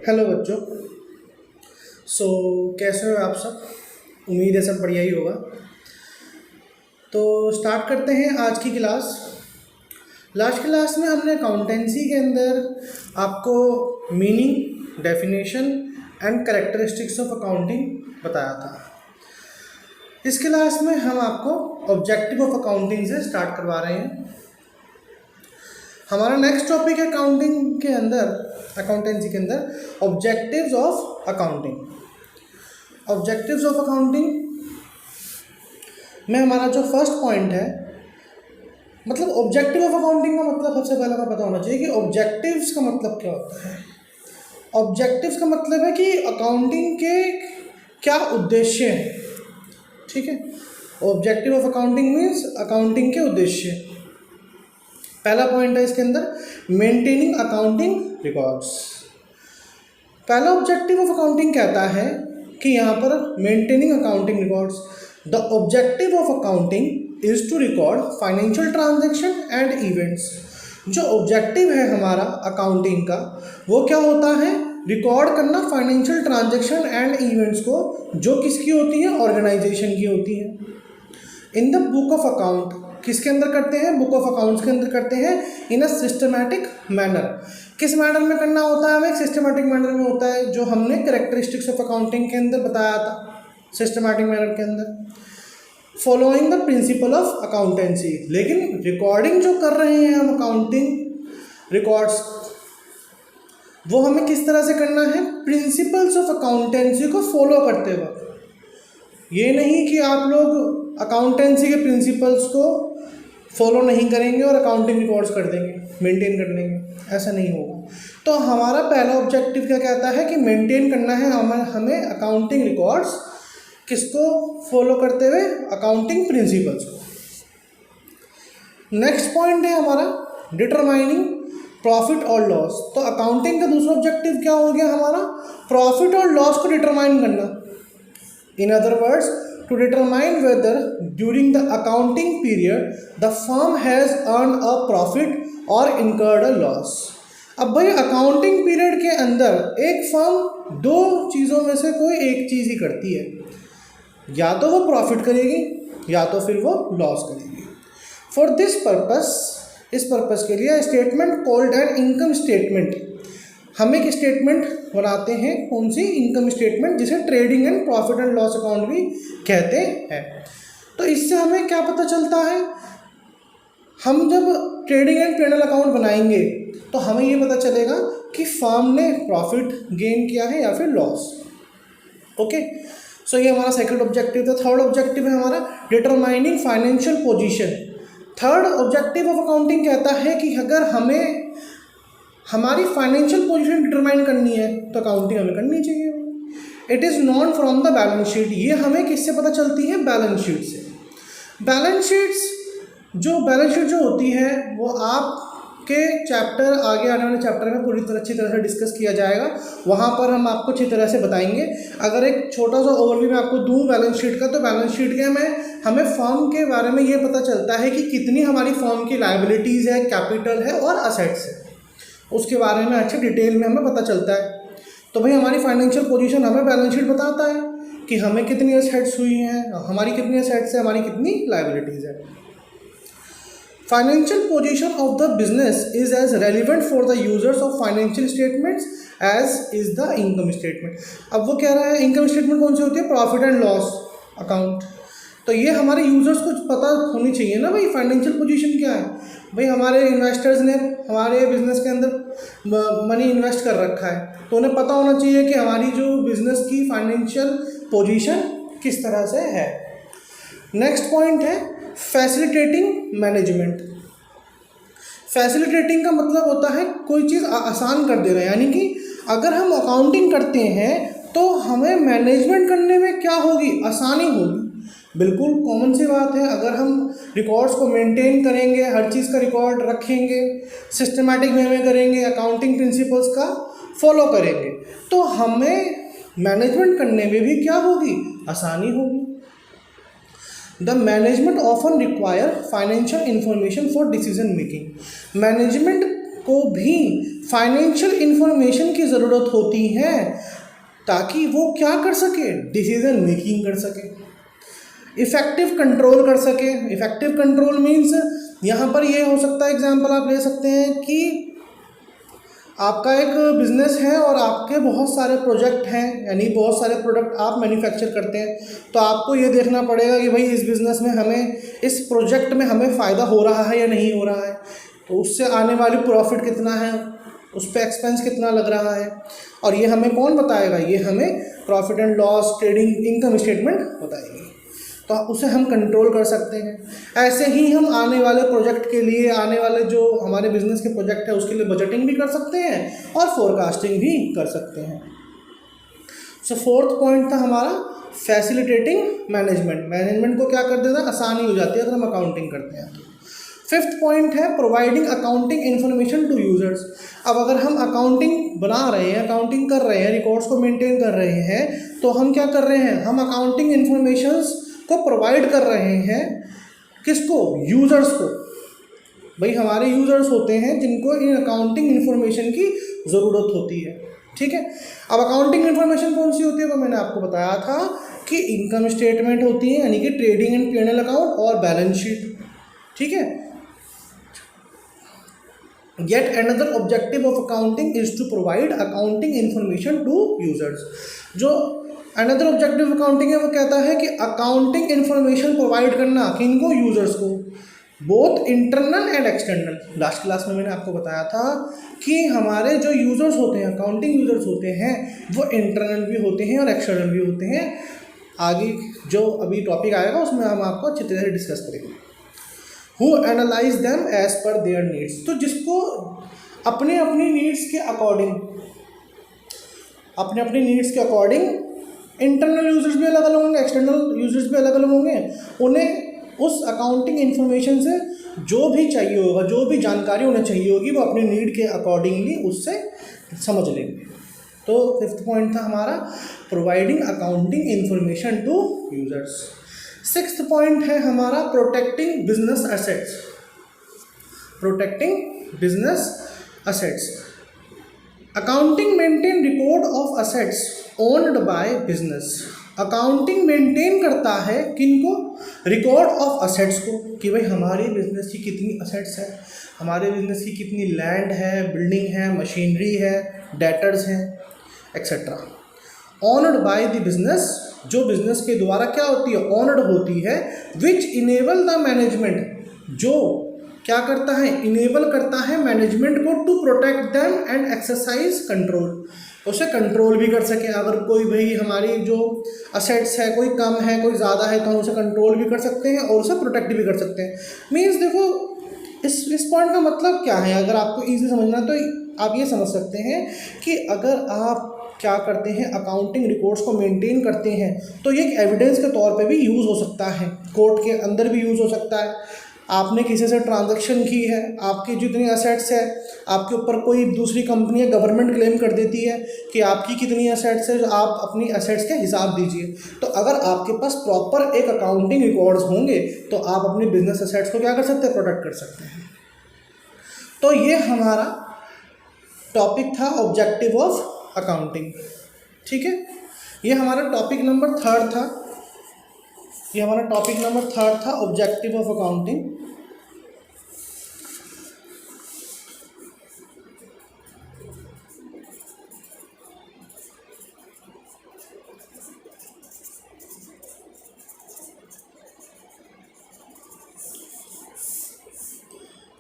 Hello बच्चों। कैसे हो आप सब? उम्मीद है सब बढ़िया ही होगा। तो स्टार्ट करते हैं आज की क्लास। लास्ट क्लास में हमने अकाउंटेंसी के अंदर आपको meaning, definition and characteristics of accounting बताया था। इस क्लास में हम आपको ऑब्जेक्टिव ऑफ अकाउंटिंग से स्टार्ट करवा रहे हैं। हमारा नेक्स्ट टॉपिक है अकाउंटिंग के अंदर, अकाउंटेंसी के अंदर objectives of accounting. Objectives of accounting में हमारा जो फर्स्ट पॉइंट है, मतलब ऑब्जेक्टिव ऑफ अकाउंटिंग का मतलब सबसे पहले हमें पता होना चाहिए कि ऑब्जेक्टिव्स का मतलब क्या होता है। ऑब्जेक्टिव्स का मतलब है कि अकाउंटिंग के क्या उद्देश्य हैं। ठीक है, objective of accounting means accounting के उद्देश्य। पहला पॉइंट है इसके अंदर मेंटेनिंग अकाउंटिंग रिकॉर्ड्स। पहला ऑब्जेक्टिव ऑफ अकाउंटिंग कहता है कि यहाँ पर maintaining accounting records. The objective of accounting is to record financial transaction and events. जो ऑब्जेक्टिव है हमारा अकाउंटिंग का, वो क्या होता है? रिकॉर्ड करना फाइनेंशियल ट्रांजैक्शन एंड इवेंट्स को, जो किसकी होती है? ऑर्गेनाइजेशन की होती है। In the book of account, किसके अंदर करते हैं? बुक ऑफ अकाउंट्स के अंदर करते हैं। इन अ सिस्टमैटिक मैनर। किस मैनर में करना होता है? हमें सिस्टमैटिक मैनर में होता है, जो हमने कैरेक्टरिस्टिक्स ऑफ अकाउंटिंग के अंदर बताया था। सिस्टमैटिक मैनर के अंदर following the principle of accountancy. लेकिन रिकॉर्डिंग जो कर रहे हैं हम अकाउंटिंग रिकॉर्ड्स, वो हमें किस तरह से करना है? प्रिंसिपल्स ऑफ अकाउंटेंसी को फॉलो करते वक्त। ये नहीं कि आप लोग अकाउंटेंसी के प्रिंसिपल्स को फॉलो नहीं करेंगे और अकाउंटिंग रिकॉर्ड्स कर देंगे, मेंटेन कर लेंगे, ऐसा नहीं होगा। तो हमारा पहला ऑब्जेक्टिव क्या कहता है कि मेंटेन करना है हमें अकाउंटिंग रिकॉर्ड्स, किसको फॉलो करते हुए? अकाउंटिंग प्रिंसिपल्स को। नेक्स्ट पॉइंट है हमारा डिटरमाइनिंग प्रॉफिट और लॉस। तो अकाउंटिंग का दूसरा ऑब्जेक्टिव क्या हो गया हमारा? प्रॉफिट और लॉस को डिटरमाइन करना। In other words, to determine whether during the accounting period the firm has earned a profit or incurred a loss। अब भाई अकाउंटिंग पीरियड के अंदर एक फर्म दो चीज़ों में से कोई एक चीज़ ही करती है, या तो वो प्रॉफिट करेगी या तो फिर वो लॉस करेगी। फॉर दिस पर्पस, इस पर्पस के लिए statement called an income statement, हम एक स्टेटमेंट बनाते हैं। कौन सी? इनकम स्टेटमेंट, जिसे trading and profit and loss account भी कहते हैं। तो इससे हमें क्या पता चलता है? हम जब ट्रेडिंग एंड पेनल अकाउंट बनाएंगे तो हमें ये पता चलेगा कि फर्म ने प्रॉफिट गेन किया है या फिर लॉस। ओके, सो ये हमारा सेकंड ऑब्जेक्टिव था। थर्ड ऑब्जेक्टिव है हमारा determining financial position. Third objective of accounting कहता है कि अगर हमें हमारी फाइनेंशियल पोजीशन डिटरमाइन करनी है तो अकाउंटिंग हमें करनी चाहिए। It is non from the balance sheet. ये हमें किससे पता चलती है? बैलेंस शीट से। बैलेंस शीट जो होती है वो आपके चैप्टर, आगे आने वाले चैप्टर में पूरी तरह अच्छी तरह से डिस्कस किया जाएगा। वहाँ पर हम आपको अच्छी तरह से बताएंगे। अगर एक छोटा सा ओवरव्यू मैं आपको दूँ बैलेंस शीट का, तो बैलेंस शीट के हमें फर्म के बारे में ये पता चलता है कि कितनी हमारी फर्म की लायबिलिटीज़ है, कैपिटल है और असेट्स है, उसके बारे में अच्छे डिटेल में हमें पता चलता है। तो भाई हमारी फाइनेंशियल पोजीशन हमें बैलेंस शीट बताता है कि हमें कितनी असेट्स हुई हैं, हमारी कितनी असेट्स है, हमारी कितनी लायबिलिटीज़ है। Financial position of the business is as relevant for the users of financial statements as is the income statement. अब वो कह रहा है इनकम स्टेटमेंट कौन सी होती है? Profit and loss account. तो ये हमारे यूजर्स को पता होनी चाहिए ना भाई फाइनेंशियल पोजीशन क्या है। भाई हमारे इन्वेस्टर्स ने हमारे बिजनेस के अंदर मनी इन्वेस्ट कर रखा है, तो उन्हें पता होना चाहिए कि हमारी जो बिजनेस की फाइनेंशियल पोजीशन किस तरह से है। नेक्स्ट पॉइंट है फैसिलिटेटिंग मैनेजमेंट। फैसिलिटेटिंग का मतलब होता है कोई चीज़ आसान कर दे रहा है, यानी कि अगर हम अकाउंटिंग करते हैं तो हमें मैनेजमेंट करने में क्या होगी? आसानी होगी। बिल्कुल कॉमन सी बात है। अगर हम रिकॉर्ड्स को मेंटेन करेंगे, हर चीज़ का रिकॉर्ड रखेंगे, सिस्टमैटिक वे में करेंगे, अकाउंटिंग प्रिंसिपल्स का फॉलो करेंगे, तो हमें मैनेजमेंट करने में भी क्या होगी? आसानी होगी। The management often require financial information for decision making. Management को भी फाइनेंशियल इंफॉर्मेशन की ज़रूरत होती है ताकि वो क्या कर सके, डिसीजन मेकिंग कर सके, इफ़ेक्टिव कंट्रोल कर सके। इफ़ेक्टिव कंट्रोल मीन्स यहाँ पर ये हो सकता है, एग्जांपल आप ले सकते हैं कि आपका एक बिज़नेस है और आपके बहुत सारे प्रोजेक्ट हैं, यानी बहुत सारे प्रोडक्ट आप मैन्युफैक्चर करते हैं, तो आपको ये देखना पड़ेगा कि भाई इस बिज़नेस में हमें, इस प्रोजेक्ट में हमें फ़ायदा हो रहा है या नहीं हो रहा है, तो उससे आने वाली प्रॉफिट कितना है, उस पर एक्सपेंस कितना लग रहा है, और ये हमें कौन बताएगा, ये हमें profit and loss trading income statement बताएगी, तो उसे हम कंट्रोल कर सकते हैं। ऐसे ही हम आने वाले प्रोजेक्ट के लिए, आने वाले जो हमारे बिजनेस के प्रोजेक्ट है उसके लिए बजटिंग भी कर सकते हैं और फोरकास्टिंग भी कर सकते हैं। सो फोर्थ पॉइंट था हमारा फैसिलिटेटिंग मैनेजमेंट। मैनेजमेंट को क्या कर देता है, आसानी हो जाती है अगर हम अकाउंटिंग करते हैं तो। फिफ्थ पॉइंट है providing accounting information to users. अब अगर हम अकाउंटिंग बना रहे हैं, अकाउंटिंग कर रहे हैं, रिकॉर्ड्स को मेंटेन कर रहे हैं, तो हम क्या कर रहे हैं, हम अकाउंटिंग इन्फॉर्मेशंस को प्रोवाइड कर रहे हैं, किसको, यूजर्स को। भाई हमारे यूजर्स होते हैं जिनको इन अकाउंटिंग इन्फॉर्मेशन की ज़रूरत होती है, ठीक है। अब अकाउंटिंग इन्फॉर्मेशन कौन सी होती है, वो मैंने आपको बताया था कि इनकम स्टेटमेंट होती है, यानी कि ट्रेडिंग एंड P&L अकाउंट और बैलेंस शीट, ठीक है। Yet another objective of accounting is to provide accounting information to users। जो अनदर ऑब्जेक्टिव अकाउंटिंग है वो कहता है कि अकाउंटिंग इन्फॉर्मेशन प्रोवाइड करना किनको, यूजर्स को, both internal and external. Last class में मैंने आपको बताया था कि हमारे जो यूजर्स होते हैं, अकाउंटिंग यूजर्स होते हैं, वो इंटरनल भी होते हैं और एक्सटर्नल भी होते हैं। आगे जो अभी टॉपिक आएगा उसमें हम आपको अच्छी तरह से डिस्कस करेंगे। Who analyze them as per their needs। तो जिसको अपने अपनी नीड्स के अकॉर्डिंग, अपने अपने नीड्स के अकॉर्डिंग इंटरनल यूजर्स भी अलग अलग होंगे, एक्सटर्नल यूजर्स भी अलग अलग होंगे, उन्हें उस अकाउंटिंग इन्फॉर्मेशन से जो भी चाहिए होगा, जो भी जानकारी उन्हें चाहिए होगी, वो अपने नीड के अकॉर्डिंगली उससे समझ लेंगे। तो फिफ्थ पॉइंट था हमारा providing accounting information to users. Sixth point है हमारा protecting business assets. Protecting business assets. Accounting maintain record of assets owned by business. Accounting maintain करता है किनको, रिकॉर्ड ऑफ एसेट्स को, कि भाई हमारी बिजनेस की कितनी एसेट्स है, हमारे बिजनेस की कितनी लैंड है, बिल्डिंग है, मशीनरी है, डेटर्स हैं, etcetera. Honoured by the business, जो बिजनेस के द्वारा क्या होती है, ऑनर्ड होती है, विच इनेबल द मैनेजमेंट, जो क्या करता है, इनेबल करता है मैनेजमेंट को to protect them and exercise control, उसे कंट्रोल भी कर सके। अगर कोई भाई हमारी जो असेट्स है कोई कम है कोई ज़्यादा है तो हम उसे कंट्रोल भी कर सकते हैं और उसे प्रोटेक्ट भी कर सकते हैं। मीन्स देखो इस पॉइंट का मतलब क्या है, अगर आपको ईजी समझना तो आप ये समझ सकते हैं कि अगर आप क्या करते हैं, अकाउंटिंग रिकॉर्ड्स को मेंटेन करते हैं, तो ये एक एविडेंस के तौर पे भी यूज़ हो सकता है, कोर्ट के अंदर भी यूज़ हो सकता है। आपने किसी से ट्रांजैक्शन की है, आपकी जितनी एसेट्स है, आपके ऊपर कोई दूसरी कंपनी या गवर्नमेंट क्लेम कर देती है कि आपकी कितनी एसेट्स है, आप अपनी एसेट्स के हिसाब दीजिए। तो अगर आपके पास प्रॉपर एक अकाउंटिंग रिकॉर्ड्स होंगे तो आप अपनी बिजनेस एसेट्स को क्या कर सकते हैं, प्रोटेक्ट कर सकते हैं। तो ये हमारा टॉपिक था ऑब्जेक्टिव ऑफ अकाउंटिंग, ठीक है। ये हमारा टॉपिक नंबर थर्ड था, ये हमारा टॉपिक नंबर थर्ड था ऑब्जेक्टिव ऑफ अकाउंटिंग।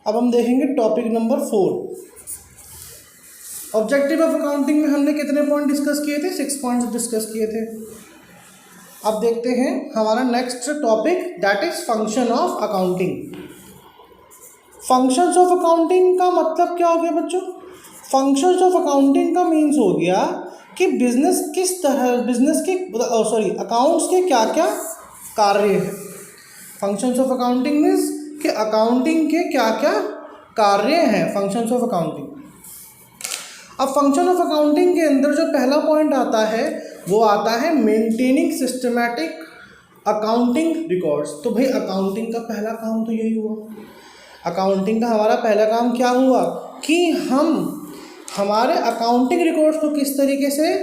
अब हम देखेंगे topic number 4। Objective of accounting में हमने कितने पॉइंट डिस्कस किए थे, 6 पॉइंट्स डिस्कस किए थे। अब देखते हैं हमारा next topic, that is function of accounting. Functions of accounting का मतलब क्या हो गया बच्चों, फंक्शंस ऑफ अकाउंटिंग का मीन्स हो गया कि बिजनेस किस तरह, बिजनेस के अकाउंट्स के क्या क्या कार्य हैं। फंक्शंस ऑफ अकाउंटिंग मीन्स कि अकाउंटिंग के क्या क्या कार्य हैं, फंक्शंस ऑफ अकाउंटिंग। अब फंक्शन ऑफ अकाउंटिंग के अंदर जो पहला पॉइंट आता है वो आता है मेंटेनिंग सिस्टमैटिक अकाउंटिंग रिकॉर्ड्स। तो भाई अकाउंटिंग का पहला काम तो यही हुआ, अकाउंटिंग का हमारा पहला काम क्या हुआ कि हम हमारे अकाउंटिंग रिकॉर्ड्स को किस तरीके से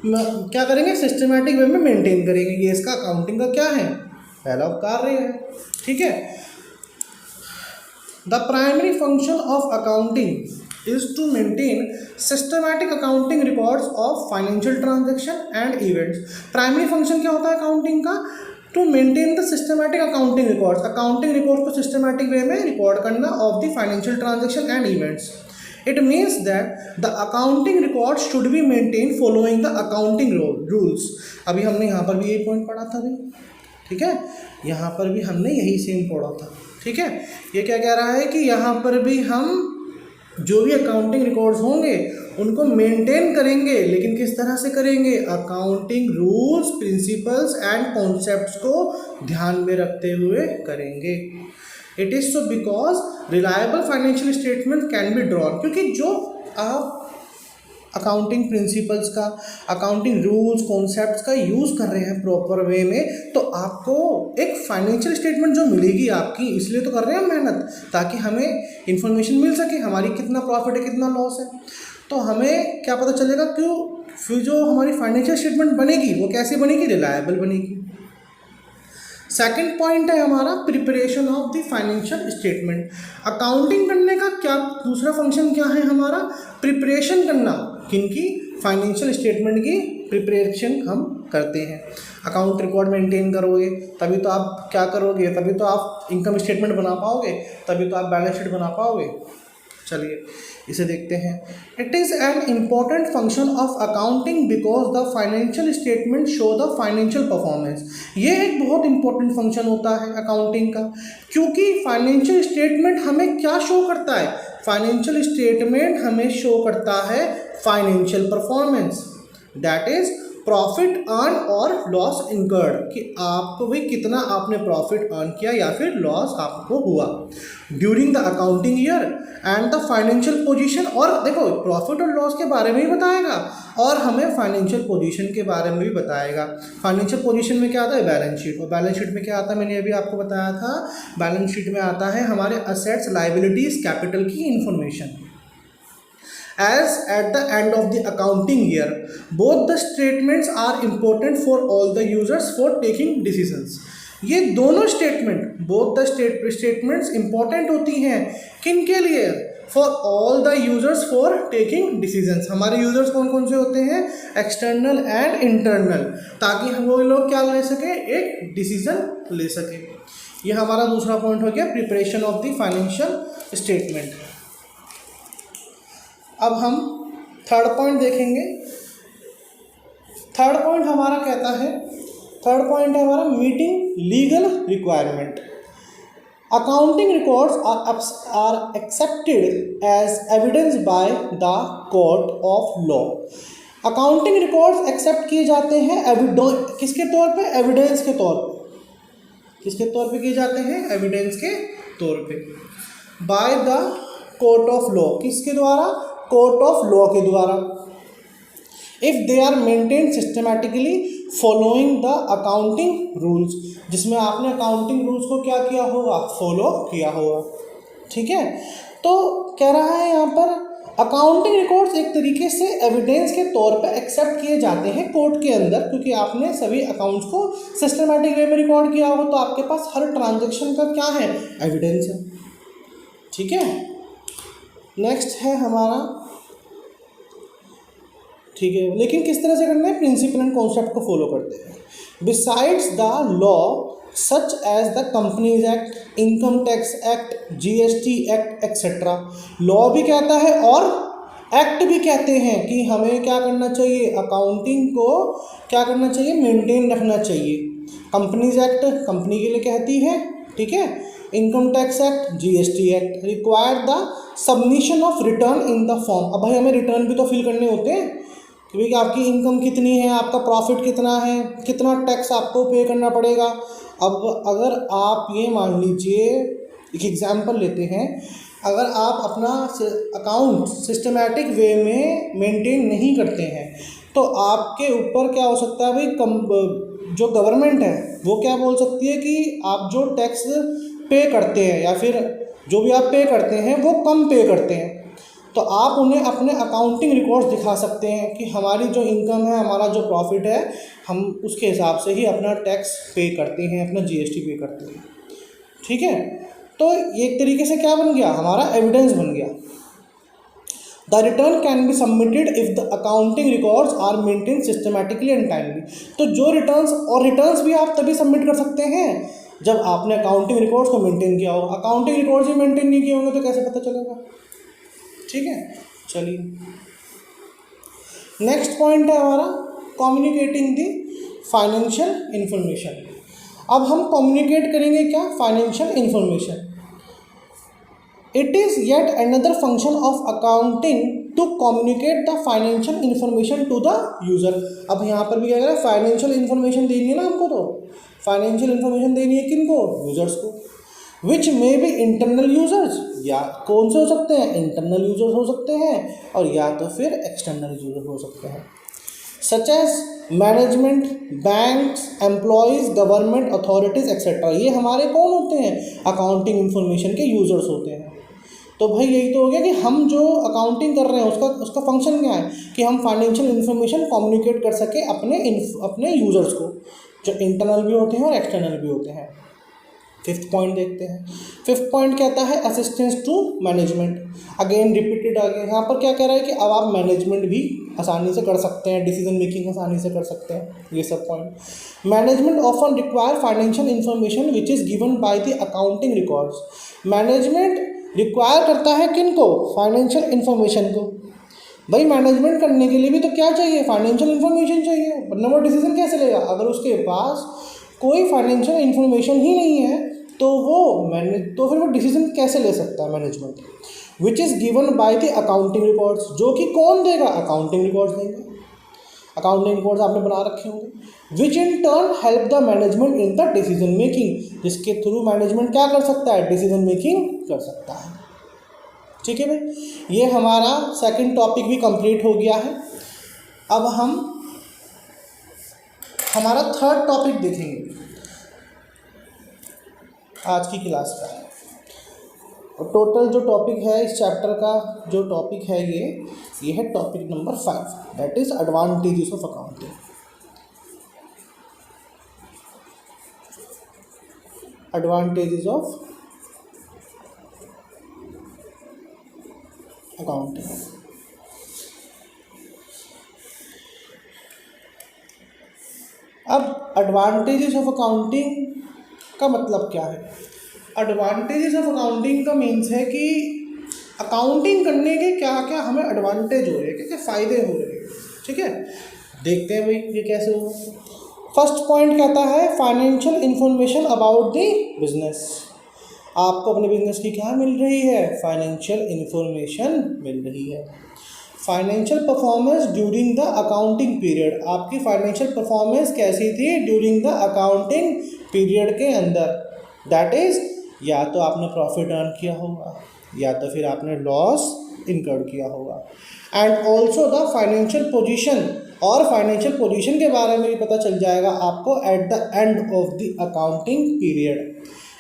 क्या करेंगे, सिस्टमेटिक वे में मेंटेन करेंगे। ये इसका अकाउंटिंग का क्या है, पहला कार्य है। ठीक है, the primary function of accounting is to maintain systematic accounting records of financial transaction and events. Primary function क्या होता है अकाउंटिंग का, to maintain the systematic accounting records, accounting record को सिस्टमैटिक वे में रिकॉर्ड करना of the financial transaction and events. It means that the accounting records should be maintained following the accounting rules। अभी हमने यहाँ पर भी यही पॉइंट पढ़ा था भाई, ठीक है, यहाँ पर भी हमने यही सेम पढ़ा था। ठीक है, ये क्या कह रहा है कि यहाँ पर भी हम जो भी अकाउंटिंग रिकॉर्ड्स होंगे उनको मेंटेन करेंगे, लेकिन किस तरह से करेंगे, accounting rules, principles and concepts को ध्यान में रखते हुए करेंगे। It is so because reliable financial statement can be drawn, क्योंकि जो आप अकाउंटिंग प्रिंसिपल्स का, अकाउंटिंग रूल्स, कॉन्सेप्ट्स का यूज़ कर रहे हैं प्रॉपर वे में, तो आपको एक फाइनेंशियल स्टेटमेंट जो मिलेगी आपकी, इसलिए तो कर रहे हैं हम मेहनत, ताकि हमें इंफॉर्मेशन मिल सके हमारी कितना प्रॉफिट है कितना लॉस है। तो हमें क्या पता चलेगा, क्यों फिर जो हमारी फाइनेंशियल स्टेटमेंट बनेगी वो कैसे बनेगी, रिलायबल बनेगी। सेकंड पॉइंट है हमारा preparation of the financial statement. Accounting करने का क्या दूसरा फंक्शन क्या है हमारा, प्रिपरेशन करना, किनकी, फाइनेंशियल स्टेटमेंट की प्रिपरेशन हम करते हैं। अकाउंट रिकॉर्ड मेंटेन करोगे तभी तो आप क्या करोगे, तभी तो आप इनकम स्टेटमेंट बना पाओगे, तभी तो आप बैलेंस शीट बना पाओगे। चलिए इसे देखते हैं। It is an important function of accounting because the financial statement show the financial performance. ये एक बहुत इंपॉर्टेंट फंक्शन होता है अकाउंटिंग का, क्योंकि फाइनेंशियल स्टेटमेंट हमें क्या शो करता है, फाइनेंशियल स्टेटमेंट हमें शो करता है financial performance, that is profit earn और लॉस इनकर्ड, कि आपको भाई कितना आपने प्रॉफिट अर्न किया या फिर लॉस आपको हुआ during the accounting year and the financial position. और देखो प्रॉफिट और लॉस के बारे में भी बताएगा और हमें फाइनेंशियल पोजीशन के बारे में भी बताएगा। फाइनेंशियल पोजीशन में क्या आता है, बैलेंस शीट, और बैलेंस शीट में क्या आता है, मैंने अभी आपको बताया था, बैलेंस शीट में आता है हमारे असेट्स, लायबिलिटीज, कैपिटल की information. As at the end of the accounting year, both the statements are important for all the users for taking decisions। ये दोनों statement, both the statements important होती हैं किन के लिए, for all the users for taking decisions। हमारे users कौन कौन से होते हैं, एक्सटर्नल एंड इंटरनल, ताकि हम वो लोग क्या ले सके, एक डिसीजन ले सके। ये हमारा दूसरा पॉइंट हो गया, preparation of the financial statement. अब हम थर्ड पॉइंट देखेंगे। थर्ड पॉइंट हमारा कहता है, थर्ड पॉइंट है हमारा meeting legal requirement. Accounting records are accepted as evidence by the court of law. Accounting records accept किए जाते हैं किसके तौर पे, एविडेंस के तौर पे। किसके तौर पे किए जाते हैं, एविडेंस के तौर पे, by the court of law, किसके द्वारा, कोर्ट ऑफ लॉ के द्वारा। If they are maintain systematically following the accounting rules, जिसमें आपने अकाउंटिंग रूल्स को क्या किया होगा, फॉलो किया होगा। ठीक है, तो कह रहा है यहाँ पर अकाउंटिंग रिकॉर्ड्स एक तरीके से एविडेंस के तौर पर एक्सेप्ट किए जाते हैं कोर्ट के अंदर, क्योंकि आपने सभी अकाउंट्स को सिस्टमैटिक वे में रिकॉर्ड किया हो, तो आपके पास हर ट्रांजेक्शन का क्या है, एविडेंस है। ठीक है, नेक्स्ट है हमारा, ठीक है, लेकिन किस तरह से करना है, प्रिंसिपल एंड कॉन्सेप्ट को फॉलो करते हैं। Besides the law such as the companies act, income tax act, GST act etcetera, law भी कहता है और एक्ट भी कहते हैं कि हमें क्या करना चाहिए, अकाउंटिंग को क्या करना चाहिए, मेंटेन रखना चाहिए। कंपनीज एक्ट कंपनी के लिए कहती है, ठीक है, income tax act, GST act require the submission of return in the form. अब भाई हमें रिटर्न भी तो फिल करने होते हैं कि भाई आपकी इनकम कितनी है, आपका प्रॉफिट कितना है, कितना टैक्स आपको पे करना पड़ेगा। अब अगर आप ये मान लीजिए, एक एग्जांपल लेते हैं, अगर आप अपना अकाउंट सिस्टमैटिक वे में मेंटेन नहीं करते हैं तो आपके ऊपर क्या हो सकता है भाई, जो गवर्नमेंट है वो क्या बोल सकती है कि आप जो टैक्स पे करते हैं या फिर जो भी आप पे करते हैं वो कम पे करते हैं। तो आप उन्हें अपने अकाउंटिंग रिकॉर्ड्स दिखा सकते हैं कि हमारी जो इनकम है, हमारा जो प्रॉफिट है, हम उसके हिसाब से ही अपना टैक्स पे करते हैं, अपना जीएसटी पे करते हैं। ठीक है, तो एक तरीके से क्या बन गया, हमारा एविडेंस बन गया। The return can be submitted if the accounting records are maintain systematically and timely. तो जो रिटर्न्स भी आप तभी सबमिट कर सकते हैं जब आपने अकाउंटिंग रिकॉर्ड्स को मेंटेन किया होगा। अकाउंटिंग रिकॉर्ड्स ही मेंटेन नहीं किए होंगे तो कैसे पता चलेगा। ठीक है, चलिए नेक्स्ट पॉइंट है हमारा कम्युनिकेटिंग द फाइनेंशियल इंफॉर्मेशन। अब हम कम्युनिकेट करेंगे क्या, financial information. It is yet another function of accounting to communicate the financial information to the user. अब यहाँ पर भी क्या कह रहा है, फाइनेंशियल इंफॉर्मेशन देनी है ना हमको, तो फाइनेंशियल इंफॉर्मेशन देनी है किनको, यूजर्स को। विच मे बी इंटरनल यूजर्स, या कौन से हो सकते हैं, इंटरनल यूजर्स हो सकते हैं और या तो फिर एक्सटर्नल यूजर्स हो सकते हैं। Such as management, banks, employees, government authorities etcetera. ये हमारे कौन होते हैं, अकाउंटिंग इंफॉर्मेशन के यूजर्स होते हैं। तो भाई यही तो हो गया कि हम जो अकाउंटिंग कर रहे हैं उसका फंक्शन क्या है कि हम फाइनेंशियल इन्फॉर्मेशन कम्युनिकेट कर सके अपने यूज़र्स को, जो इंटरनल भी होते हैं और एक्सटर्नल भी होते हैं। फिफ्थ पॉइंट देखते हैं। फिफ्थ पॉइंट कहता है assistance to management. Again repeated आ गया, यहाँ पर क्या कह रहा है कि अब आप मैनेजमेंट भी आसानी से कर सकते हैं, डिसीजन मेकिंग आसानी से कर सकते हैं, ये सब point. Management often require financial information which is given by the accounting records. Management require करता है किनको, फाइनेंशियल इन्फॉर्मेशन को। भाई मैनेजमेंट करने के लिए भी तो क्या चाहिए, फाइनेंशियल इन्फॉर्मेशन चाहिए, वरना वो डिसीजन कैसे लेगा। अगर उसके पास कोई फाइनेंशियल इन्फॉर्मेशन ही नहीं है तो फिर वो डिसीजन कैसे ले सकता है management. Which is given by the accounting records, जो कि कौन देगा, अकाउंटिंग रिकॉर्ड्स देंगे। अकाउंटिंग रिकॉर्ड्स आपने बना रखे होंगे। Which in turn help the management in the decision making, जिसके थ्रू मैनेजमेंट क्या कर सकता है, डिसीजन मेकिंग कर सकता है। ठीक है भाई, ये हमारा सेकंड टॉपिक भी कंप्लीट हो गया है। अब हम हमारा थर्ड टॉपिक देखेंगे आज की क्लास का। और टोटल जो टॉपिक है इस चैप्टर का, जो टॉपिक है ये है topic number 5, that is advantages of accounting. Advantages of accounting. अब एडवांटेजेस ऑफ अकाउंटिंग का मतलब क्या है। एडवांटेजेस ऑफ अकाउंटिंग का मीन्स है कि अकाउंटिंग करने के क्या क्या हमें एडवांटेज हो रहे हैं, क्या क्या फ़ायदे हो रहे हैं। ठीक है, देखते हैं भाई ये कैसे हो। फर्स्ट पॉइंट कहता है financial information about the business. आपको अपने बिजनेस की क्या मिल रही है, फाइनेंशियल इंफॉर्मेशन मिल रही है। Financial performance during the accounting period, आपकी फाइनेंशियल परफॉर्मेंस कैसी थी ड्यूरिंग द अकाउंटिंग पीरियड के अंदर। दैट इज़ या तो आपने प्रॉफिट अर्न किया होगा या तो फिर आपने लॉस इनकर्ड किया होगा। And also the financial position, और फाइनेंशियल पोजीशन के बारे में भी पता चल जाएगा आपको at the end of the accounting period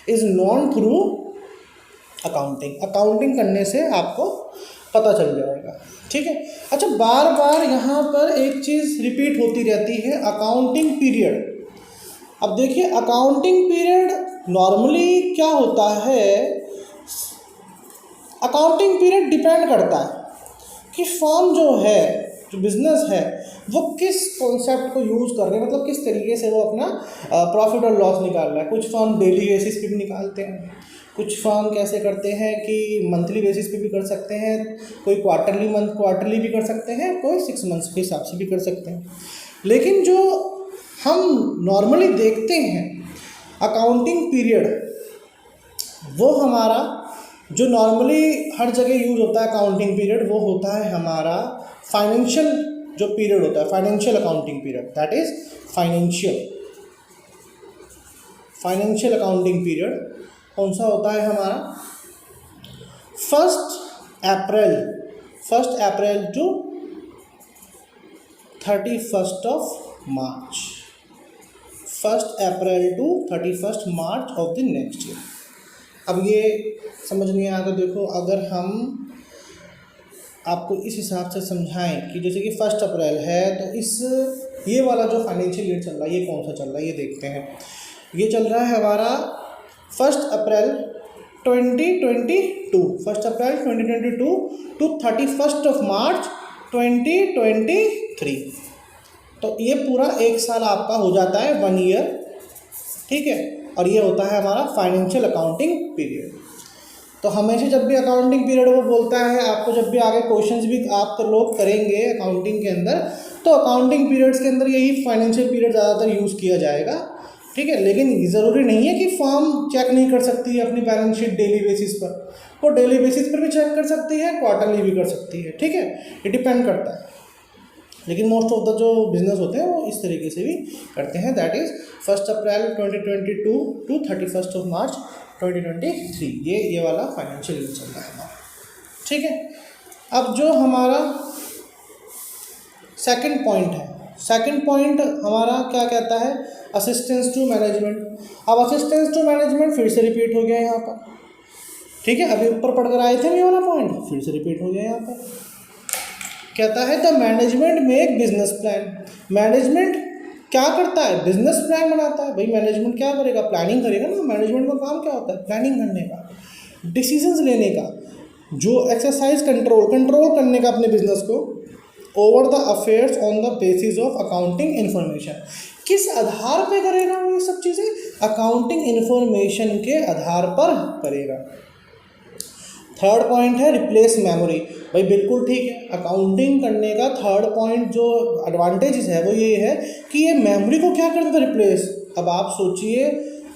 is non through accounting. Accounting करने से आपको पता चल जाएगा। ठीक है, अच्छा बार बार यहाँ पर एक चीज़ रिपीट होती रहती है, अकाउंटिंग पीरियड। अब देखिए अकाउंटिंग पीरियड नॉर्मली क्या होता है, अकाउंटिंग पीरियड डिपेंड करता है कि फर्म जो है, जो बिजनेस है, वो किस कॉन्सेप्ट को यूज़ कर रहे हैं, मतलब किस तरीके से वो अपना प्रॉफिट और लॉस निकाल रहा है। कुछ फर्म डेली बेसिस पे भी निकालते हैं, कुछ फर्म कैसे करते हैं कि मंथली बेसिस पे भी कर सकते हैं, कोई क्वार्टरली भी कर सकते हैं, कोई 6 मंथ्स के हिसाब से भी कर सकते हैं। लेकिन जो हम नॉर्मली देखते हैं अकाउंटिंग पीरियड, वो हमारा जो नॉर्मली हर जगह यूज़ होता है अकाउंटिंग पीरियड, वो होता है हमारा फाइनेंशियल जो पीरियड होता है, financial accounting period, that is financial accounting period कौन सा होता है हमारा, 1 April to 31 March, 1 April to 31 March of the next year. अब ये समझ नहीं आया तो देखो, अगर हम आपको इस हिसाब से समझाएं कि जैसे कि 1 अप्रैल है तो इस ये वाला जो फाइनेंशियल ईयर चल रहा है ये कौन सा चल रहा है ये देखते हैं। ये चल रहा है हमारा 1 अप्रैल 2022, 1 अप्रैल 2022 टू 31 मार्च 2023। तो ये पूरा 1 साल आपका हो जाता है 1 ईयर, ठीक है। और ये होता है हमारा फाइनेंशियल अकाउंटिंग पीरियड। तो हमेशा जब भी अकाउंटिंग पीरियड वो बोलता है आपको, जब भी आगे क्वेश्चंस भी आप लोग करेंगे अकाउंटिंग के अंदर, तो अकाउंटिंग पीरियड्स के अंदर यही फाइनेंशियल पीरियड ज़्यादातर यूज़ किया जाएगा, ठीक है। लेकिन ज़रूरी नहीं है कि फर्म चेक नहीं कर सकती है अपनी बैलेंस शीट डेली बेसिस पर, वो डेली बेसिस पर भी चेक कर सकती है, क्वार्टरली भी कर सकती है, ठीक है। ये डिपेंड करता है, लेकिन मोस्ट ऑफ द जो बिजनेस होते हैं वो इस तरीके से भी करते हैं। दैट इज़ 1 अप्रैल 2022 टू 31 मार्च 2023, ये वाला फाइनेंशियल ईयर चल रहा है हमारा, ठीक है। अब जो हमारा सेकंड पॉइंट है, सेकंड पॉइंट हमारा क्या कहता है, असिस्टेंस टू मैनेजमेंट। अब असिस्टेंस टू मैनेजमेंट फिर से रिपीट हो गया यहाँ पर, ठीक है। अभी ऊपर पढ़कर आए थे ये वाला पॉइंट, फिर से रिपीट हो गया यहाँ पर। कहता है the management make business plan. Management क्या करता है, बिजनेस प्लान बनाता है। भाई मैनेजमेंट क्या करेगा, प्लानिंग करेगा ना। मैनेजमेंट का काम क्या होता है, प्लानिंग करने का, डिसीजंस लेने का, जो एक्सरसाइज कंट्रोल करने का अपने बिजनेस को, over the affairs on the basis of accounting information. किस आधार पे करेगा वो ये सब चीज़ें, अकाउंटिंग इन्फॉर्मेशन के आधार पर करेगा। थर्ड पॉइंट है रिप्लेस मेमोरी। भाई बिल्कुल ठीक है, अकाउंटिंग करने का थर्ड पॉइंट जो एडवांटेजेस है वो ये है कि ये मेमोरी को क्या करता है, रिप्लेस। अब आप सोचिए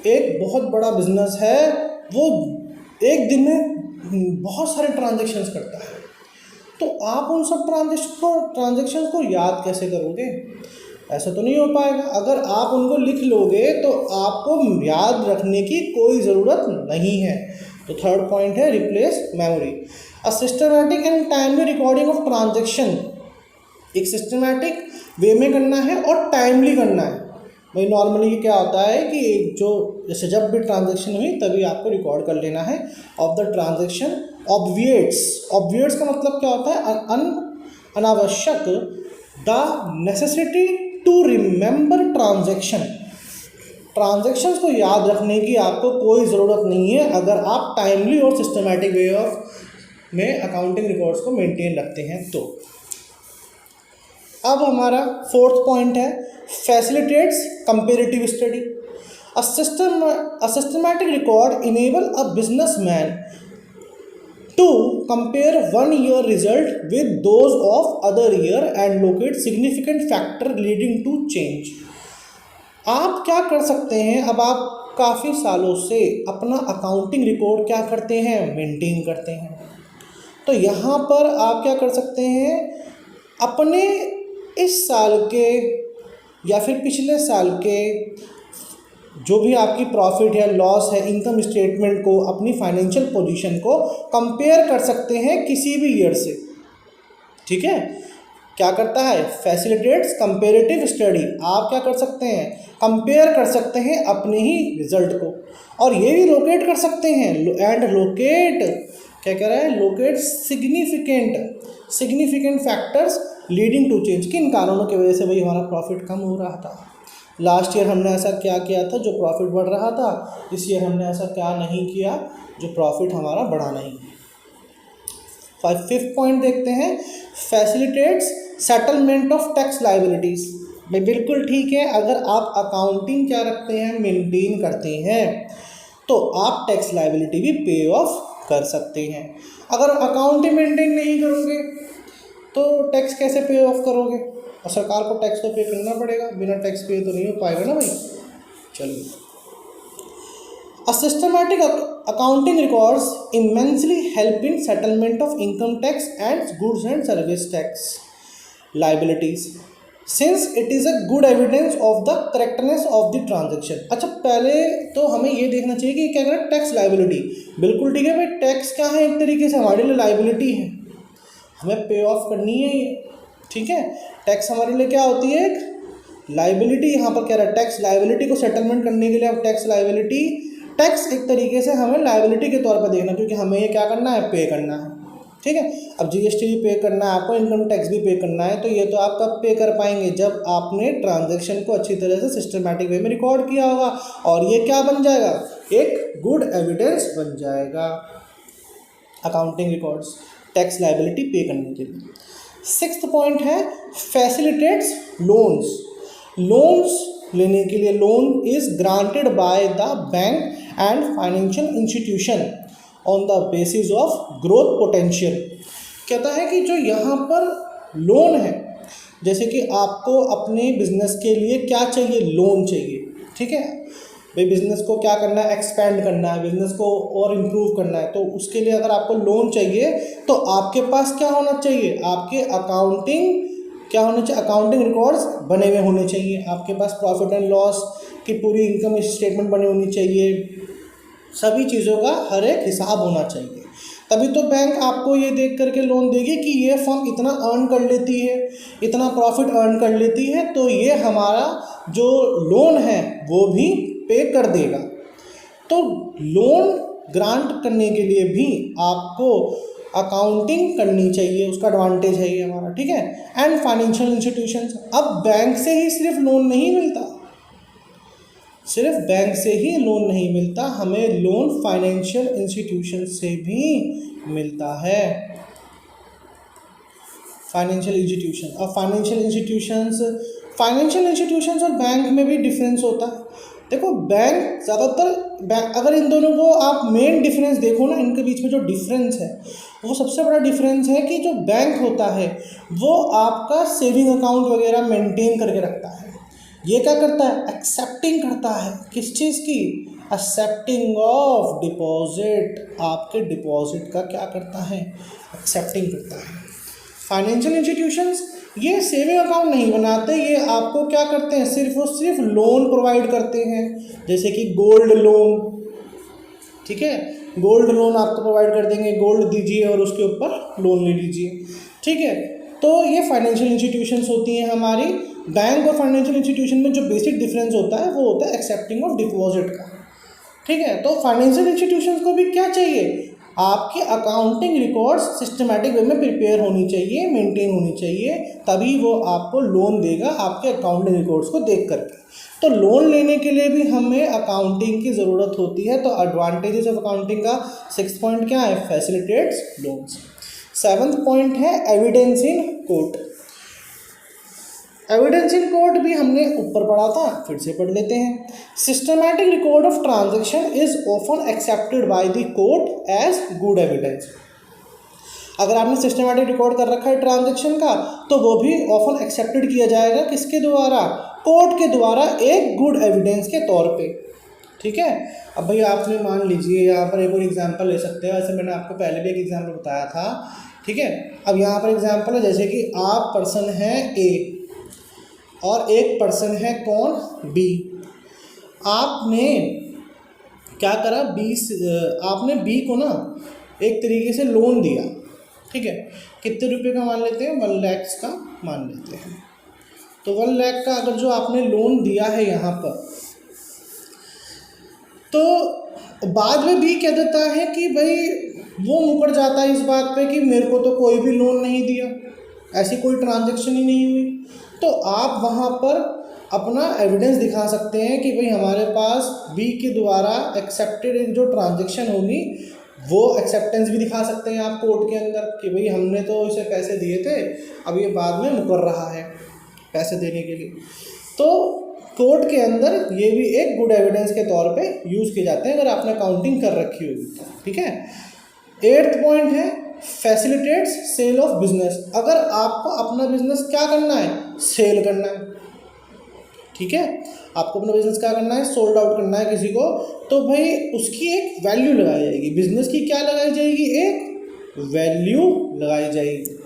एक बहुत बड़ा बिजनेस है, वो एक दिन में बहुत सारे ट्रांजेक्शन्स करता है, तो आप उन सब ट्रांजेक्शन्स को याद कैसे करोगे, ऐसा तो नहीं हो पाएगा। अगर आप उनको लिख लोगे तो आपको याद रखने की कोई ज़रूरत नहीं है। तो थर्ड पॉइंट है replace memory. A systematic and timely recording of transaction, एक सिस्टमैटिक वे में करना है और टाइमली करना है। भाई नॉर्मली क्या होता है कि जो जैसे जब भी ट्रांजेक्शन हुई तभी आपको रिकॉर्ड कर लेना है ऑफ द ट्रांजेक्शन। ऑब्वियट्स का मतलब क्या होता है, अनावश्यक, the necessity to remember transactions को याद रखने की आपको कोई ज़रूरत नहीं है अगर आप टाइमली और सिस्टमैटिक वे ऑफ में अकाउंटिंग रिकॉर्ड्स को मेंटेन रखते हैं तो। अब हमारा फोर्थ पॉइंट है facilitates comparative study. A systematic record enable a businessman to compare 1 year result with those of other year and locate significant factor leading to change। आप क्या कर सकते हैं, अब आप काफ़ी सालों से अपना अकाउंटिंग रिकॉर्ड क्या करते हैं, मेंटेन करते हैं। तो यहाँ पर आप क्या कर सकते हैं, अपने इस साल के या फिर पिछले साल के जो भी आपकी प्रॉफिट है, लॉस है, इनकम स्टेटमेंट को, अपनी फाइनेंशियल पोजीशन को कंपेयर कर सकते हैं किसी भी ईयर से, ठीक है। क्या करता है, फैसिलिटेट्स कंपेरेटिव स्टडी। आप क्या कर सकते हैं, कंपेयर कर सकते हैं अपने ही रिजल्ट को, और ये भी लोकेट कर सकते हैं। एंड लोकेट क्या कह रहा है, locate significant factors leading to change. किन कारणों की वजह से भाई हमारा प्रॉफिट कम हो रहा था, लास्ट ईयर हमने ऐसा क्या किया था जो प्रॉफिट बढ़ रहा था, इस ईयर हमने ऐसा क्या नहीं किया जो प्रॉफिट हमारा बढ़ा नहीं। फिफ्थ पॉइंट देखते हैं, facilitates settlement of tax liabilities. भाई बिल्कुल ठीक है, अगर आप अकाउंटिंग क्या रखते हैं, मेंटेन करते हैं, तो आप टैक्स लायबिलिटी भी पे ऑफ कर सकते हैं। अगर अकाउंटिंग मेंटेन नहीं करोगे तो टैक्स कैसे पे ऑफ करोगे, और सरकार को टैक्स तो पे करना पड़ेगा, बिना टैक्स पे तो नहीं हो पाएगा ना भाई। चलिए, a systematic accounting records immensely help in settlement of income tax and goods and service tax liabilities since it is a good evidence of the correctness of the transaction. अच्छा, पहले तो हमें ये देखना चाहिए कि क्या करें, टैक्स लाइबिलिटी। बिल्कुल ठीक है भाई, टैक्स क्या है, एक तरीके से हमारे लिए लाइबिलिटी है, हमें पे ऑफ करनी है ये, ठीक है। टैक्स हमारे लिए क्या होती है, एक लाइबिलिटी। यहाँ पर कह रहा है टैक्स लाइबिलिटी को सेटलमेंट करने के लिए अब टैक्स लाइबिलिटी, टैक्स एक तरीके से हमें लाइबिलिटी के तौर पर देखना, क्योंकि हमें ये क्या करना है, पे करना है, ठीक है। अब जीएसटी भी पे करना है आपको, इनकम टैक्स भी पे करना है, तो ये तो आप कब पे कर पाएंगे, जब आपने ट्रांजैक्शन को अच्छी तरह से सिस्टमैटिक वे में रिकॉर्ड किया होगा, और ये क्या बन जाएगा, एक गुड एविडेंस बन जाएगा अकाउंटिंग रिकॉर्ड्स टैक्स लायबिलिटी पे करने के लिए। सिक्स्थ पॉइंट है फैसिलिटेट्स लोन्स। लोन्स लेने के लिए, loan is granted by the bank and financial institution on the basis of growth potential. कहता है कि जो यहाँ पर लोन है, जैसे कि आपको अपने बिजनेस के लिए क्या चाहिए, लोन चाहिए, ठीक है भाई, बिजनेस को क्या करना है, एक्सपेंड करना है, बिजनेस को और इम्प्रूव करना है, तो उसके लिए अगर आपको लोन चाहिए तो आपके पास क्या होना चाहिए, आपके अकाउंटिंग क्या होना चाहिए, अकाउंटिंग रिकॉर्ड्स बने हुए होने चाहिए, आपके पास प्रॉफिट एंड लॉस की पूरी इनकम स्टेटमेंट बनी होनी चाहिए, सभी चीज़ों का हर एक हिसाब होना चाहिए। तभी तो बैंक आपको ये देख करके लोन देगी कि ये फर्म इतना अर्न कर लेती है, इतना प्रॉफिट अर्न कर लेती है, तो ये हमारा जो लोन है वो भी पे कर देगा। तो लोन ग्रांट करने के लिए भी आपको अकाउंटिंग करनी चाहिए, उसका एडवांटेज है ये हमारा, ठीक है। एंड फाइनेंशियल इंस्टीट्यूशंस, अब बैंक से ही सिर्फ लोन नहीं मिलता, सिर्फ बैंक से ही लोन नहीं मिलता, हमें लोन फाइनेंशियल इंस्टीट्यूशन से भी मिलता है। फाइनेंशियल इंस्टीट्यूशन, अब फाइनेंशियल इंस्टीट्यूशंस और बैंक में भी डिफरेंस होता है। देखो बैंक ज़्यादातर अगर इन दोनों को आप मेन डिफरेंस देखो ना, इनके बीच में जो डिफरेंस है वो सबसे बड़ा डिफरेंस है कि जो बैंक होता है वो आपका सेविंग अकाउंट वगैरह मेंटेन करके रखता है। ये क्या करता है, एक्सेप्टिंग करता है, किस चीज़ की, एक्सेप्टिंग ऑफ डिपॉजिट, आपके डिपॉजिट का क्या करता है, एक्सेप्टिंग करता है। फाइनेंशियल इंस्टीट्यूशंस ये सेविंग अकाउंट नहीं बनाते, ये आपको क्या करते हैं, सिर्फ और सिर्फ लोन प्रोवाइड करते हैं, जैसे कि गोल्ड लोन, ठीक है, गोल्ड लोन आपको प्रोवाइड कर देंगे, गोल्ड दीजिए और उसके ऊपर लोन ले लीजिए, ठीक है। तो ये फाइनेंशियल इंस्टीट्यूशंस होती हैं हमारी। बैंक और फाइनेंशियल इंस्टीट्यूशन में जो बेसिक डिफरेंस होता है वो होता है एक्सेप्टिंग ऑफ डिपॉजिट का, ठीक है। तो फाइनेंशियल इंस्टीट्यूशंस को भी क्या चाहिए, आपकी अकाउंटिंग रिकॉर्ड्स सिस्टमैटिक वे में प्रिपेयर होनी चाहिए, मेंटेन होनी चाहिए, तभी वो आपको लोन देगा आपके अकाउंटिंग रिकॉर्ड्स को देख करके। तो लोन लेने के लिए भी हमें अकाउंटिंग की ज़रूरत होती है। तो एडवांटेजेस ऑफ अकाउंटिंग का सिक्स्थ पॉइंट क्या है, फैसिलिटेट्स लोन्स। सेवंथ पॉइंट है evidence in court. Evidence in court भी हमने ऊपर पढ़ा था, फिर से पढ़ लेते हैं। Systematic record of transaction is often accepted by the court as good evidence. अगर आपने सिस्टमैटिक रिकॉर्ड कर रखा है ट्रांजैक्शन का, तो वो भी ऑफन एक्सेप्टेड किया जाएगा, किसके द्वारा, कोर्ट के द्वारा, एक गुड एविडेंस के तौर पे, ठीक है। अब भैया आपने मान लीजिए यहाँ पर एक और एग्जांपल ले सकते हैं, वैसे मैंने आपको पहले भी एक एग्जांपल बताया था, ठीक है। अब यहाँ पर एग्जांपल है, जैसे कि आप पर्सन है ए और एक पर्सन है कौन, बी। आपने क्या करा, आपने बी को ना एक तरीके से लोन दिया, ठीक है। कितने रुपए का मान लेते हैं, 1 लाख का मान लेते हैं। तो 1 लाख का अगर जो आपने लोन दिया है यहाँ पर, तो बाद में बी कह देता है कि भाई वो मुकर जाता है इस बात पे कि मेरे को तो कोई भी लोन नहीं दिया, ऐसी कोई ट्रांजैक्शन ही नहीं हुई। तो आप वहाँ पर अपना एविडेंस दिखा सकते हैं कि भाई हमारे पास बी के द्वारा एक्सेप्टेड एक जो ट्रांजैक्शन होगी वो एक्सेप्टेंस भी दिखा सकते हैं आप कोर्ट के अंदर कि भाई हमने तो इसे पैसे दिए थे, अब ये बाद में मुकर रहा है पैसे देने के लिए। तो कोर्ट के अंदर ये भी एक गुड एविडेंस के तौर पे यूज़ किए जाते हैं अगर आपने काउंटिंग कर रखी होगी तो, ठीक है। 8th पॉइंट है फैसिलिटेट्स सेल ऑफ बिजनेस। अगर आपको अपना बिजनेस क्या करना है, सेल करना है, ठीक है, आपको अपना बिजनेस क्या करना है, सोल्ड आउट करना है किसी को, तो भाई उसकी एक वैल्यू लगाई जाएगी, बिजनेस की क्या लगाई जाएगी, एक वैल्यू लगाई जाएगी,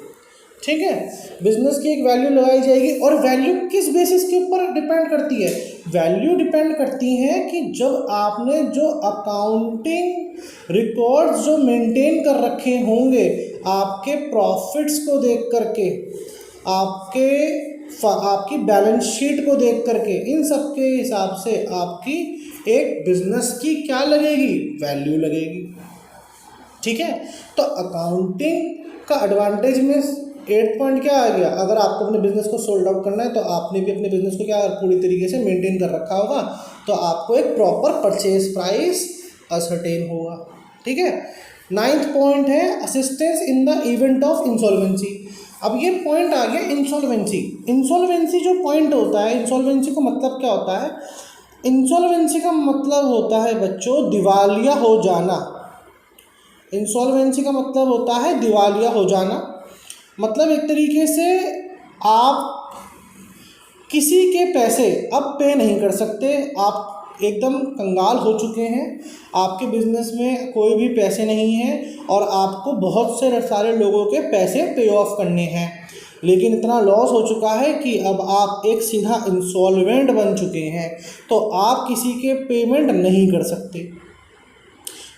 ठीक है। बिजनेस की एक वैल्यू लगाई जाएगी, और वैल्यू किस बेसिस के ऊपर डिपेंड करती है, वैल्यू डिपेंड करती है कि जब आपने जो अकाउंटिंग रिकॉर्ड्स जो मेंटेन कर रखे होंगे आपके प्रॉफिट्स को देख करके, आपकी बैलेंस शीट को देख करके, इन सब के हिसाब से आपकी एक बिजनेस की क्या लगेगी, वैल्यू लगेगी, ठीक है। तो अकाउंटिंग का एडवांटेज में 8 पॉइंट क्या आ गया, अगर आपको अपने बिजनेस को सोल्ड आउट करना है तो आपने भी अपने बिजनेस को क्या पूरी तरीके से मेंटेन कर रखा होगा, तो आपको एक प्रॉपर परचेज प्राइस असर्टेन होगा। ठीक है। 9th पॉइंट है assistance in the event of insolvency. अब ये पॉइंट आ गया इंसॉल्वेंसी। इंसॉल्वेंसी जो पॉइंट होता है, इंसॉल्वेंसी का मतलब क्या होता है, इंसॉल्वेंसी का मतलब होता है बच्चों दिवालिया हो जाना। इंसॉल्वेंसी का मतलब होता है दिवालिया हो जाना। मतलब एक तरीके से आप किसी के पैसे अब पे नहीं कर सकते, आप एकदम कंगाल हो चुके हैं, आपके बिजनेस में कोई भी पैसे नहीं हैं और आपको बहुत से सारे लोगों के पैसे पे ऑफ करने हैं, लेकिन इतना लॉस हो चुका है कि अब आप एक सीधा इंसॉल्वेंट बन चुके हैं, तो आप किसी के पेमेंट नहीं कर सकते।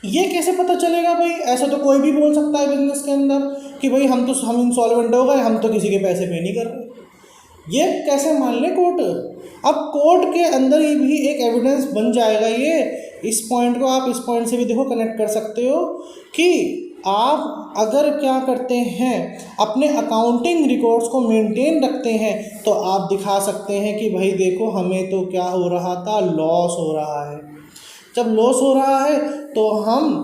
ये कैसे पता चलेगा भाई, ऐसा तो कोई भी बोल सकता है बिजनेस के अंदर कि भाई हम इंसॉल्वेंट हो गए, हम तो किसी के पैसे पे नहीं कर रहे। ये कैसे मान ले कोर्ट, अब कोर्ट के अंदर ये भी एक एविडेंस बन जाएगा। ये इस पॉइंट को आप इस पॉइंट से भी देखो कनेक्ट कर सकते हो कि आप अगर क्या करते हैं अपने अकाउंटिंग रिकॉर्ड्स को मेंटेन रखते हैं तो आप दिखा सकते हैं कि भाई देखो हमें तो क्या हो रहा था, लॉस हो रहा है। जब लॉस हो रहा है तो हम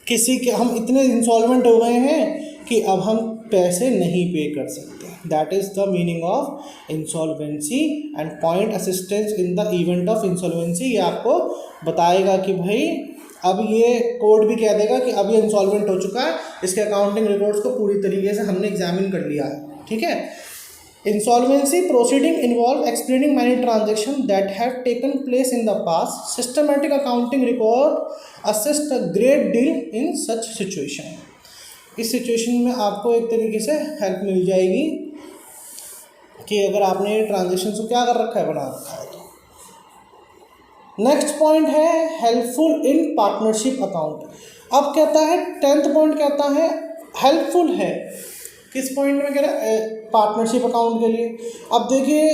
इतने इंसॉल्वेंट हो गए हैं कि अब हम पैसे नहीं पे कर सकते। That is the meaning of insolvency and point assistance in the event of insolvency. ये आपको बताएगा कि भाई अब ये कोर्ट भी कह देगा कि अब ये इंसॉल्वेंट हो चुका है, इसके अकाउंटिंग रिकॉर्ड्स को पूरी तरीके से हमने एग्जामिन कर लिया है। ठीक है। Insolvency proceeding involve explaining many transactions that have taken place in the past. Systematic accounting record assist a great deal in such situation. इस सिचुएशन में आपको एक तरीके से हेल्प मिल जाएगी कि अगर आपने ट्रांजेक्शन को क्या कर रखा है, बना रखा है। तो नेक्स्ट पॉइंट है हेल्पफुल इन पार्टनरशिप अकाउंट। अब कहता है 10th पॉइंट कहता है हेल्पफुल है, किस पॉइंट में कह रहा है, पार्टनरशिप अकाउंट के लिए। अब देखिए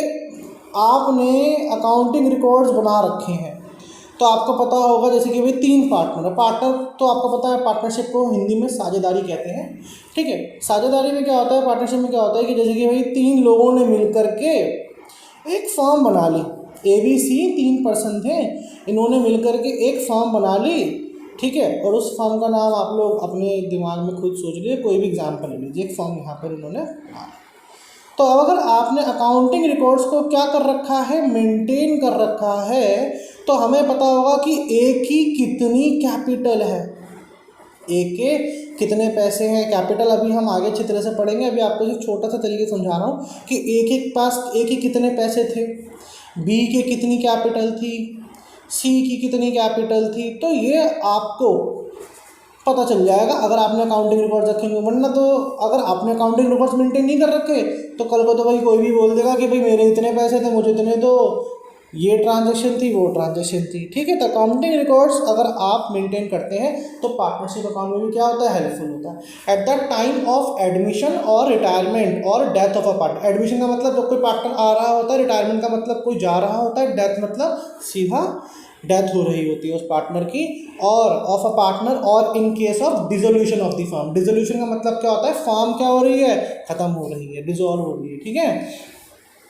आपने अकाउंटिंग रिकॉर्ड्स बना रखे हैं तो आपको पता होगा जैसे कि भाई 3 पार्टनर है। पार्टनर तो आपको पता है पार्टनरशिप को हिंदी में साझेदारी कहते हैं। ठीक है। साझेदारी में क्या होता है, पार्टनरशिप में क्या होता है कि जैसे कि भाई 3 लोगों ने मिल करके एक फर्म बना ली। ABC 3 पर्सन थे, इन्होंने मिल करके एक फर्म बना ली। ठीक है। और उस फर्म का नाम आप लोग अपने दिमाग में खुद सोच लीजिए, कोई भी एग्जाम्पल ले लीजिए, एक फर्म यहाँ पर उन्होंने बना ली। तो अब अगर आपने अकाउंटिंग रिकॉर्ड्स को क्या कर रखा है, मेंटेन कर रखा है, तो हमें पता होगा कि ए की कितनी कैपिटल है, ए के कितने पैसे हैं। कैपिटल अभी हम आगे अच्छी तरह से पढ़ेंगे, अभी आपको एक छोटा सा तरीके समझा रहा हूँ कि ए के कितने पैसे थे, बी के कितनी कैपिटल थी, सी की कितनी कैपिटल थी। तो ये आपको पता चल जाएगा अगर आपने अकाउंटिंग रिकॉर्ड्स रखेंगे। वरना तो अगर आपने अकाउंटिंग रिकॉर्ड्स मेंटेन नहीं कर रखे तो कल को तो भाई कोई भी बोल देगा कि भाई मेरे इतने पैसे थे, मुझे इतने दो, ये ट्रांजैक्शन थी, वो ट्रांजैक्शन थी। ठीक है। तो अकाउंटिंग रिकॉर्ड्स अगर आप मेंटेन करते हैं तो पार्टनरशिप अकाउंट में भी क्या होता है, हेल्पफुल होता है। At the time of admission और रिटायरमेंट और death of a partner. Admission का मतलब जब कोई पार्टनर आ रहा होता है, रिटायरमेंट का मतलब कोई जा रहा होता है, डेथ मतलब सीधा डेथ हो रही होती है उस पार्टनर की, और ऑफ अ पार्टनर, और in case of dissolution of the firm. Dissolution का मतलब क्या होता है, फर्म क्या हो रही है, खत्म हो रही है, डिसॉल्व हो रही है। ठीक है।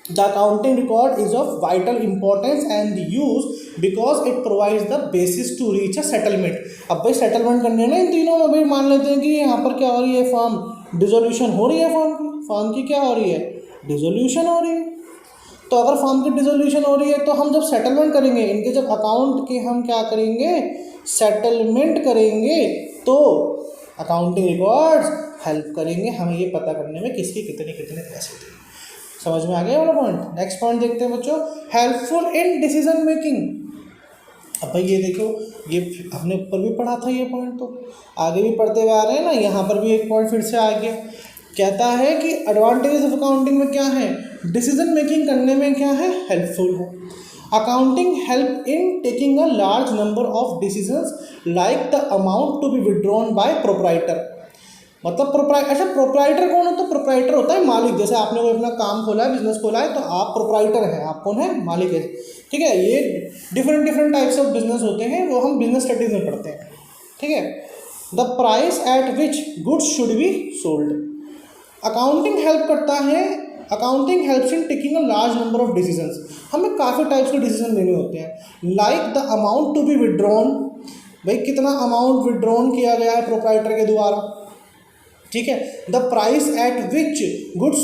The accounting record is of vital importance and use because it provides the basis to reach a settlement. अब भाई सेटलमेंट करने ना इन तीनों में, भाई मान लेते हैं कि यहाँ पर क्या हो रही है, फर्म डिसोल्यूशन हो रही है, फर्म की क्या हो रही है, डिसोल्यूशन हो रही है। तो अगर फर्म की डिसोल्यूशन हो रही है तो हम जब सेटलमेंट करेंगे, इनके जब अकाउंट के हम क्या करेंगे, सेटलमेंट करेंगे, तो अकाउंटिंग रिकॉर्ड्स हेल्प करेंगे हमें ये पता करने में किसके कितने कितने पैसे थे। समझ में आ गया वाला पॉइंट। नेक्स्ट पॉइंट देखते हैं बच्चों, हेल्पफुल इन डिसीजन मेकिंग। अब भाई ये देखो, ये हमने ऊपर भी पढ़ा था ये पॉइंट, तो आगे भी पढ़ते हुए आ रहे हैं ना, यहाँ पर भी एक पॉइंट फिर से आ गया। कहता है कि एडवांटेजेस ऑफ अकाउंटिंग में क्या है, डिसीजन मेकिंग करने में क्या है, हेल्पफुल है। Accounting help in taking a large number of decisions like the amount to be withdrawn by proprietor. मतलब प्रोप्राइटर कौन होता है, प्रोप्राइटर होता है मालिक। जैसे आपने कोई अपना काम खोला है, बिजनेस खोला है, तो आप प्रोप्राइटर हैं, आप कौन है, मालिक है। ठीक है। ये डिफरेंट टाइप्स ऑफ बिजनेस होते हैं, वो हम बिजनेस स्टडीज में पढ़ते हैं। ठीक है। The price at which goods should be sold. Accounting help करता है, accounting helps in taking a large number of decisions. हमें काफ़ी टाइप्स के डिसीजन लेने होते हैं। Like the amount to be withdrawn, भाई कितना अमाउंट विड्रॉन किया गया है प्रोप्राइटर के द्वारा, ठीक है। The price at which goods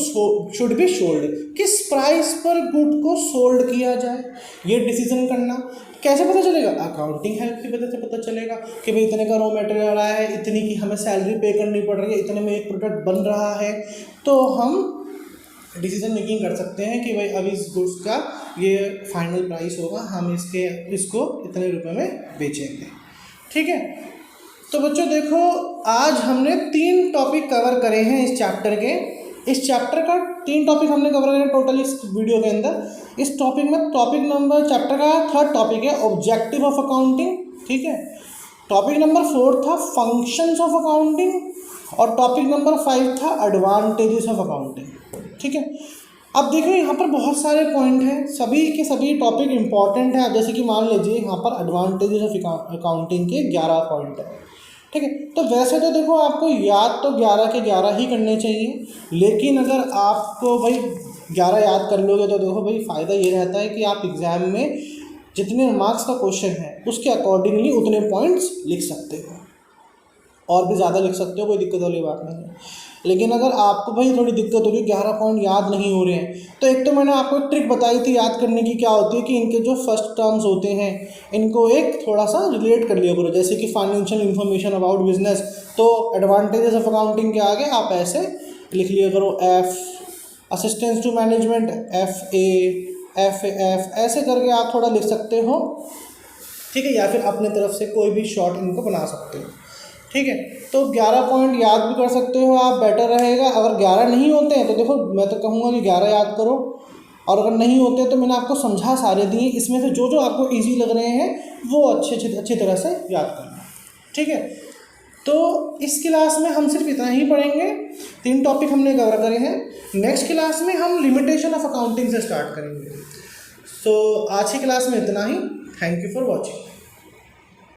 should be sold, किस प्राइस पर गुड को सोल्ड किया जाए, ये डिसीजन करना कैसे पता चलेगा? अकाउंटिंग हेल्प की वजह से पता चलेगा कि भाई इतने का रॉ मटेरियल आया है, इतनी की हमें सैलरी पे करनी पड़ रही है, इतने में एक प्रोडक्ट बन रहा है, तो हम डिसीजन मेकिंग कर सकते हैं कि भाई अब इस गुड्स का ये फाइनल प्राइस होगा, हम इसको इतने रुपए में बेचेंगे, ठीक है। तो बच्चों देखो, आज हमने 3 टॉपिक कवर करे हैं इस चैप्टर के। इस चैप्टर का 3 टॉपिक हमने कवर करे टोटल इस वीडियो के अंदर। इस टॉपिक में टॉपिक नंबर चैप्टर का 3rd टॉपिक है ऑब्जेक्टिव ऑफ अकाउंटिंग, ठीक है। टॉपिक नंबर 4 था फंक्शंस ऑफ अकाउंटिंग, और टॉपिक नंबर 5 था एडवांटेजेस ऑफ अकाउंटिंग, ठीक है। अब देखो यहाँ पर बहुत सारे पॉइंट हैं, सभी के सभी टॉपिक इंपॉर्टेंट हैं। जैसे कि मान लीजिए यहाँ पर एडवांटेजेस ऑफ अकाउंटिंग के 11 पॉइंट है, ठीक है। तो वैसे तो देखो आपको याद तो 11 के 11 ही करने चाहिए, लेकिन अगर आपको भाई 11 याद कर लोगे तो देखो भाई फ़ायदा ये रहता है कि आप एग्ज़ाम में जितने मार्क्स का क्वेश्चन है उसके अकॉर्डिंगली उतने पॉइंट्स लिख सकते हो, और भी ज़्यादा लिख सकते हो, कोई दिक्कत वाली बात नहीं है। लेकिन अगर आपको भाई थोड़ी दिक्कत हो रही है, 11 पॉइंट याद नहीं हो रहे हैं, तो एक तो मैंने आपको एक ट्रिक बताई थी याद करने की, क्या होती है कि इनके जो फर्स्ट टर्म्स होते हैं इनको एक थोड़ा सा रिलेट कर लिया करो। जैसे कि फाइनेंशियल इन्फॉर्मेशन अबाउट बिजनेस, तो एडवांटेजेस ऑफ अकाउंटिंग के आगे आप ऐसे लिख लिया करो F, assistance to management FAF, ऐसे करके आप थोड़ा लिख सकते हो, ठीक है। या फिर अपने तरफ से कोई भी शॉर्ट इनको बना सकते हो, ठीक है। तो 11 पॉइंट याद भी कर सकते हो आप, बेटर रहेगा। अगर 11 नहीं होते हैं तो देखो मैं तो कहूँगा कि 11 याद करो, और अगर नहीं होते तो मैंने आपको समझा सारे दिए, इसमें से जो जो आपको इजी लग रहे हैं वो अच्छी तरह से याद करना, ठीक है। तो इस क्लास में हम सिर्फ इतना ही पढ़ेंगे, 3 टॉपिक हमने कवर करे हैं। नेक्स्ट क्लास में हम लिमिटेशन ऑफ अकाउंटिंग से स्टार्ट करेंगे। सो आज की क्लास में इतना ही। Thank you for watching.